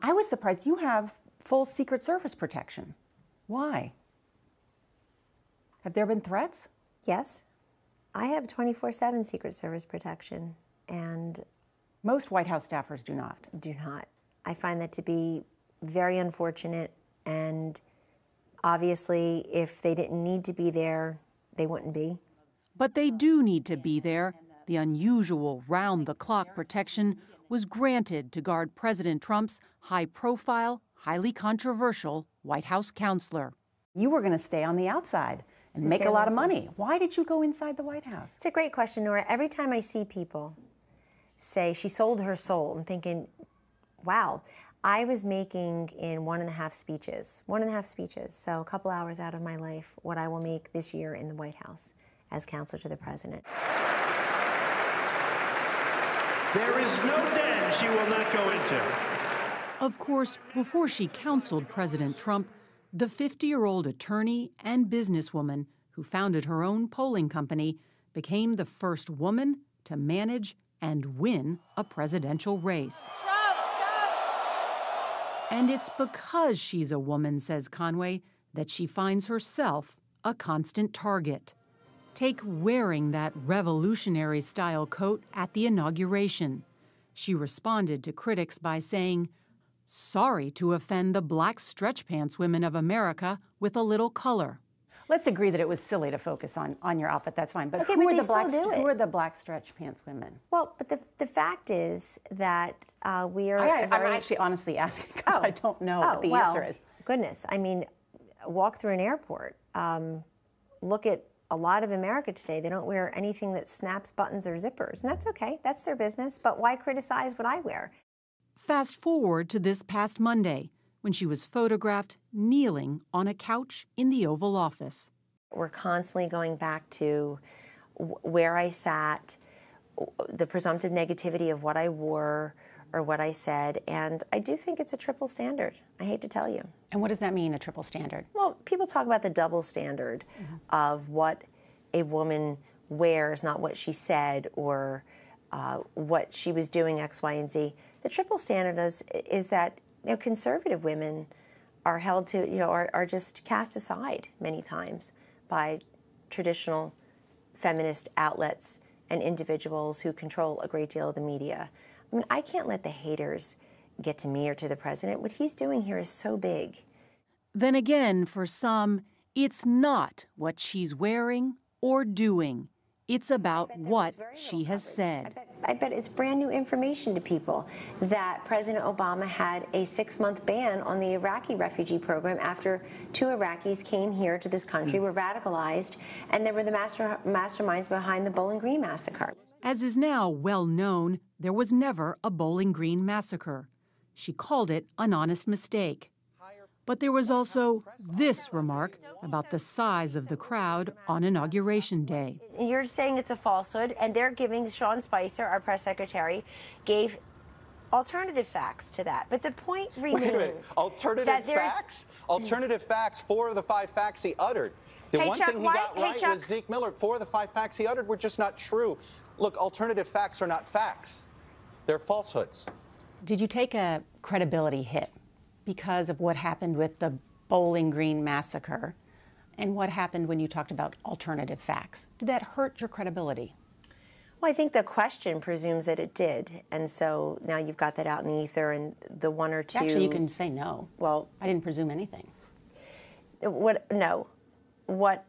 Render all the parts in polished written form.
I was surprised. You have full Secret Service protection. Why? Have there been threats? Yes. I have 24/7 Secret Service protection, and most White House staffers do not. Do not. I find that to be very unfortunate, and obviously, if they didn't need to be there, they wouldn't be. But they do need to be there. The unusual round-the-clock protection was granted to guard President Trump's high-profile, highly controversial White House counselor. You were going to stay on the outside and make a lot of money. Why did you go inside the White House? It's a great question, Nora. Every time I see people say she sold her soul, I'm thinking, wow, I was making in 1.5 speeches, so a couple hours out of my life, what I will make this year in the White House as counselor to the president. There is no den she will not go into. Of course, before she counseled President Trump, the 50-year-old attorney and businesswoman who founded her own polling company became the first woman to manage and win a presidential race. And it's because she's a woman, says Conway, that she finds herself a constant target. Take wearing that revolutionary-style coat at the inauguration. She responded to critics by saying, "Sorry to offend the black stretch pants women of America with a little color." Let's agree that it was silly to focus on your outfit. That's fine. But okay, who but are the black stretch pants women? Well, but the fact is that we are. I'm actually honestly asking because I don't know what the answer is. Goodness, I mean, walk through an airport. Look at a lot of America today. They don't wear anything that snaps buttons or zippers, and that's okay. That's their business. But why criticize what I wear? Fast forward to this past Monday, when she was photographed kneeling on a couch in the Oval Office. We're constantly going back to where I sat, the presumptive negativity of what I wore or what I said, and I do think it's a triple standard. I hate to tell you. And what does that mean, a triple standard? Well, people talk about the double standard of what a woman wears, not what she said or what she was doing, X, Y, and Z. The triple standard is that conservative women are held to, are just cast aside many times by traditional feminist outlets and individuals who control a great deal of the media. I mean, I can't let the haters get to me or to the president. What he's doing here is so big. Then again, for some, it's not what she's wearing or doing. It's about what she has said. I bet it's brand new information to people that President Obama had a 6-month ban on the Iraqi refugee program after 2 Iraqis came here to this country, were radicalized, and they were the masterminds behind the Bowling Green massacre. As is now well known, there was never a Bowling Green massacre. She called it an honest mistake. But there was also this remark about the size of the crowd on Inauguration Day. You're saying it's a falsehood, and they're giving, Sean Spicer, our press secretary, gave alternative facts to that. But the point remains. Wait a minute. Alternative facts? Alternative facts, 4 of the 5 facts he uttered. The one thing he got right was Zeke Miller. 4 of the 5 facts he uttered were just not true. Look, alternative facts are not facts. They're falsehoods. Did you take a credibility hit because of what happened with the Bowling Green massacre and what happened when you talked about alternative facts? Did that hurt your credibility? Well, I think the question presumes that it did, and so now you've got that out in the ether, and the 1 or 2... Actually, you can say no. Well, I didn't presume anything. No. What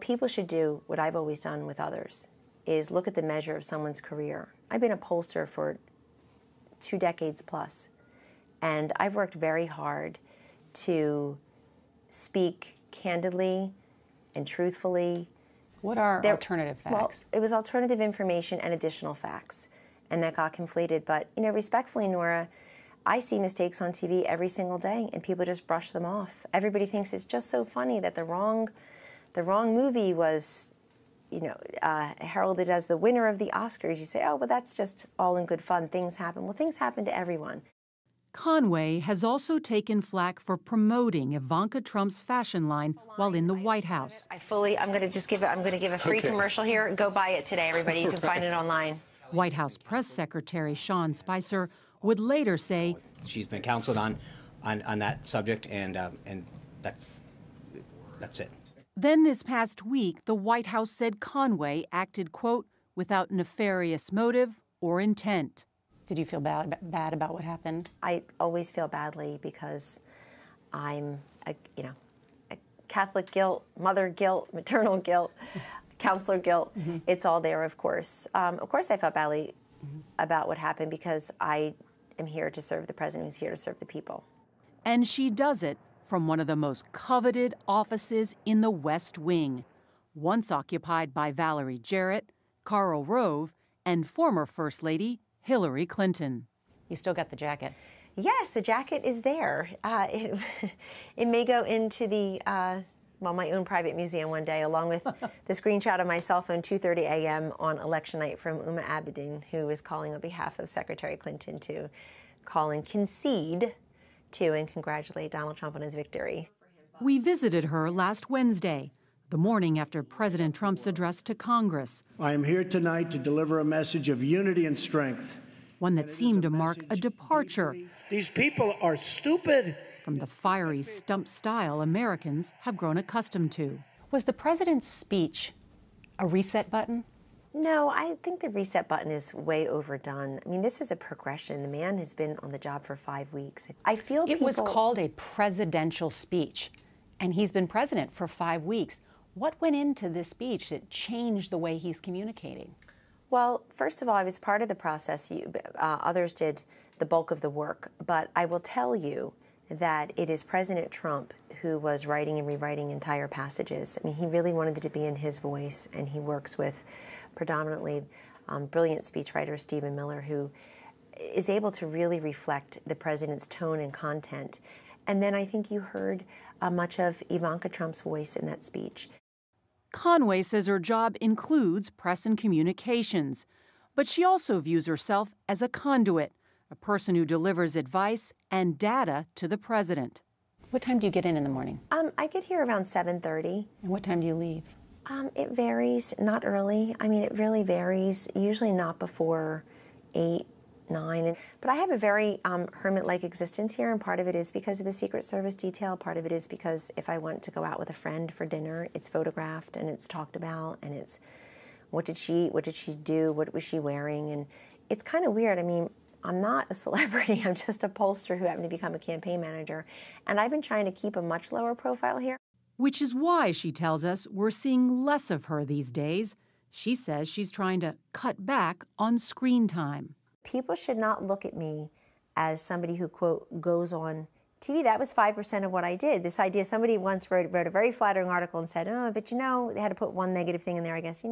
people should do, what I've always done with others, is look at the measure of someone's career. I've been a pollster for 2 decades plus, and I've worked very hard to speak candidly and truthfully. What are alternative facts? Well, it was alternative information and additional facts, and that got conflated. But, respectfully, Nora, I see mistakes on TV every single day, and people just brush them off. Everybody thinks it's just so funny that the wrong movie was, heralded as the winner of the Oscars. You say, oh, well, that's just all in good fun. Things happen. Well, things happen to everyone. Conway has also taken flack for promoting Ivanka Trump's fashion line while in the White House. I'm going to give a free commercial here. Go buy it today, everybody. You can find it online. White House Press Secretary Sean Spicer would later say she's been counseled on that subject, and that's it. Then this past week, the White House said Conway acted, quote, without nefarious motive or intent. Did you feel bad about what happened? I always feel badly because I'm, a Catholic guilt, mother guilt, maternal guilt, counselor guilt. Mm-hmm. It's all there, of course. Of course I felt badly about what happened because I am here to serve the president who's here to serve the people. And she does it from one of the most coveted offices in the West Wing, once occupied by Valerie Jarrett, Karl Rove, and former First Lady Hillary Clinton. You still got the jacket. Yes, the jacket is there. It may go into the, my own private museum one day, along with the screenshot of my cell phone 2:30 a.m. on election night from Uma Abedin, who was calling on behalf of Secretary Clinton to call and concede to and congratulate Donald Trump on his victory. We visited her last Wednesday, the morning after President Trump's address to Congress. I am here tonight to deliver a message of unity and strength. One that seemed to mark a departure. These people are stupid. From the fiery stump style Americans have grown accustomed to. Was the president's speech a reset button? No, I think the reset button is way overdone. I mean, this is a progression. The man has been on the job for 5 weeks. I feel it was called a presidential speech, and he's been president for 5 weeks. What went into this speech that changed the way he's communicating? Well, first of all, I was part of the process. Others did the bulk of the work. But I will tell you that it is President Trump who was writing and rewriting entire passages. I mean, he really wanted it to be in his voice, and he works with predominantly brilliant speechwriter Stephen Miller, who is able to really reflect the president's tone and content. And then I think you heard much of Ivanka Trump's voice in that speech. Conway says her job includes press and communications, but she also views herself as a conduit, a person who delivers advice and data to the president. What time do you get in the morning? I get here around 7:30. And what time do you leave? It varies, not early. I mean, it really varies, usually not before 8, 9. But I have a very hermit-like existence here, and part of it is because of the Secret Service detail. Part of it is because if I want to go out with a friend for dinner, it's photographed and it's talked about, and it's what did she eat, what did she do, what was she wearing, and it's kind of weird. I mean, I'm not a celebrity. I'm just a pollster who happened to become a campaign manager, and I've been trying to keep a much lower profile here. Which is why, she tells us, we're seeing less of her these days. She says she's trying to cut back on screen time. People should not look at me as somebody who, quote, goes on TV. That was 5% of what I did. This idea, somebody once wrote a very flattering article and said, oh, but they had to put one negative thing in there, I guess,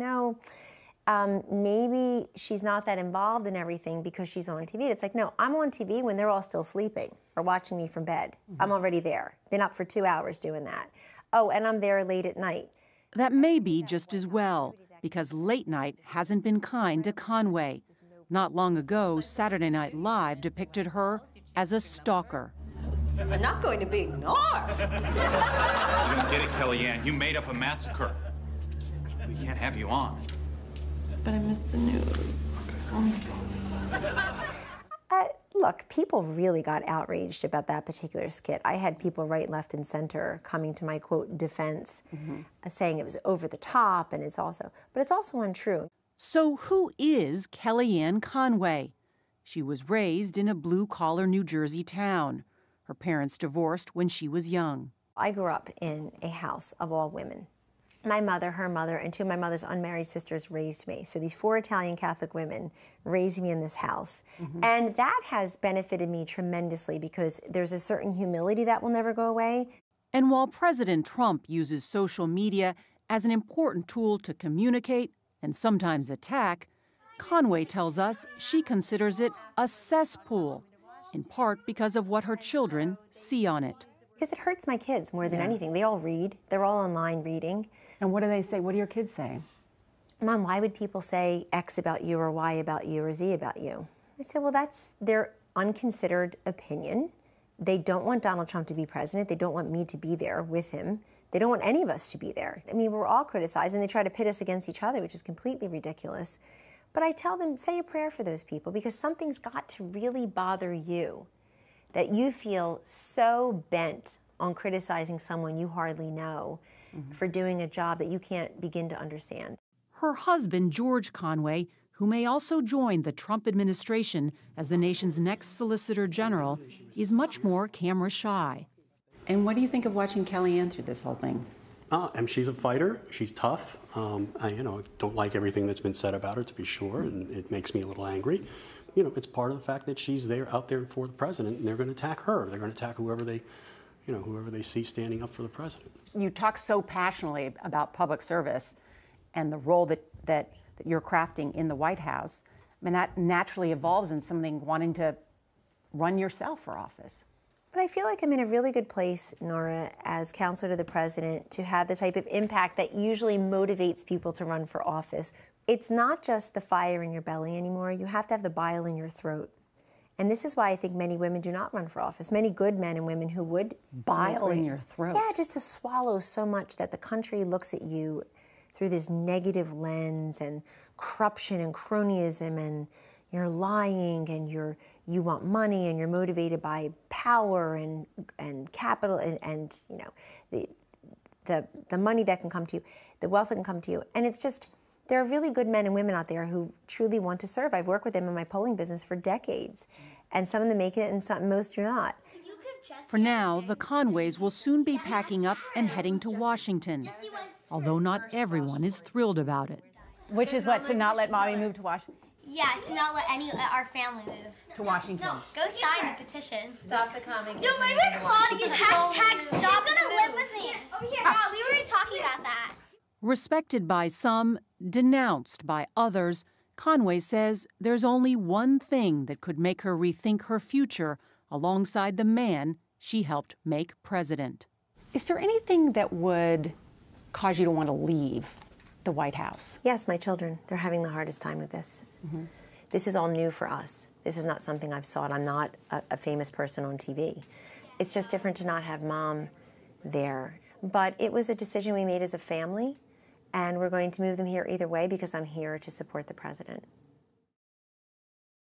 maybe she's not that involved in everything because she's on TV. It's like, no, I'm on TV when they're all still sleeping or watching me from bed. Mm-hmm. I'm already there. Been up for 2 hours doing that. Oh, and I'm there late at night. That may be just as well, because late night hasn't been kind to Conway. Not long ago, Saturday Night Live depicted her as a stalker. I'm not going to be ignored. You don't get it, Kellyanne. You made up a massacre. We can't have you on. But I missed the news. Look, people really got outraged about that particular skit. I had people right, left, and center coming to my, quote, defense, saying it was over the top, and it's also untrue. So who is Kellyanne Conway? She was raised in a blue-collar New Jersey town. Her parents divorced when she was young. I grew up in a house of all women. My mother, her mother, and 2 of my mother's unmarried sisters raised me. So these 4 Italian Catholic women raised me in this house. And that has benefited me tremendously because there's a certain humility that will never go away. And while President Trump uses social media as an important tool to communicate and sometimes attack, Conway tells us she considers it a cesspool, in part because of what her children see on it. Because it hurts my kids more than anything. They all read. They're all online reading. And what do they say? What do your kids say? Mom, why would people say X about you or Y about you or Z about you? I said, well, that's their unconsidered opinion. They don't want Donald Trump to be president. They don't want me to be there with him. They don't want any of us to be there. I mean, we're all criticized, and they try to pit us against each other, which is completely ridiculous. But I tell them, say a prayer for those people, because something's got to really bother you that you feel so bent on criticizing someone you hardly know for doing a job that you can't begin to understand. Her husband, George Conway, who may also join the Trump administration as the nation's next Solicitor General, is much more camera shy. And what do you think of watching Kellyanne through this whole thing? And she's a fighter. She's tough. I don't like everything that's been said about her, to be sure, and it makes me a little angry. It's part of the fact that she's out there for the president, and they're going to attack her. They're going to attack whoever they see standing up for the president. You talk so passionately about public service and the role that you're crafting in the White House. I mean, that naturally evolves in something wanting to run yourself for office. But I feel like I'm in a really good place, Nora, as counselor to the president, to have the type of impact that usually motivates people to run for office. It's not just the fire in your belly anymore. You have to have the bile in your throat. And this is why I think many women do not run for office. Many good men and women who would. Bile in your throat? Yeah, just to swallow so much that the country looks at you through this negative lens and corruption and cronyism, and you're lying, and you want money, and you're motivated by power and capital and the money that can come to you, the wealth that can come to you. And it's just, there are really good men and women out there who truly want to serve. I've worked with them in my polling business for decades, and some of them make it and most do not. For now, the Conways will soon be packing up and heading to Washington, although not everyone is thrilled about it. Which is what, to not let mommy move to Washington? Yeah, to not let our family move. To Washington. No, go sign the petition. Stop the comment. No, my friend Claudia is hashtag stop gonna live with me. Oh yeah, we were talking about that. Respected by some, denounced by others, Conway says there's only one thing that could make her rethink her future alongside the man she helped make president. Is there anything that would cause you to want to leave the White House? Yes, my children. They're having the hardest time with this. Mm-hmm. This is all new for us. This is not something I've sought. I'm not a famous person on TV. It's just different to not have mom there. But it was a decision we made as a family, and we're going to move them here either way because I'm here to support the president.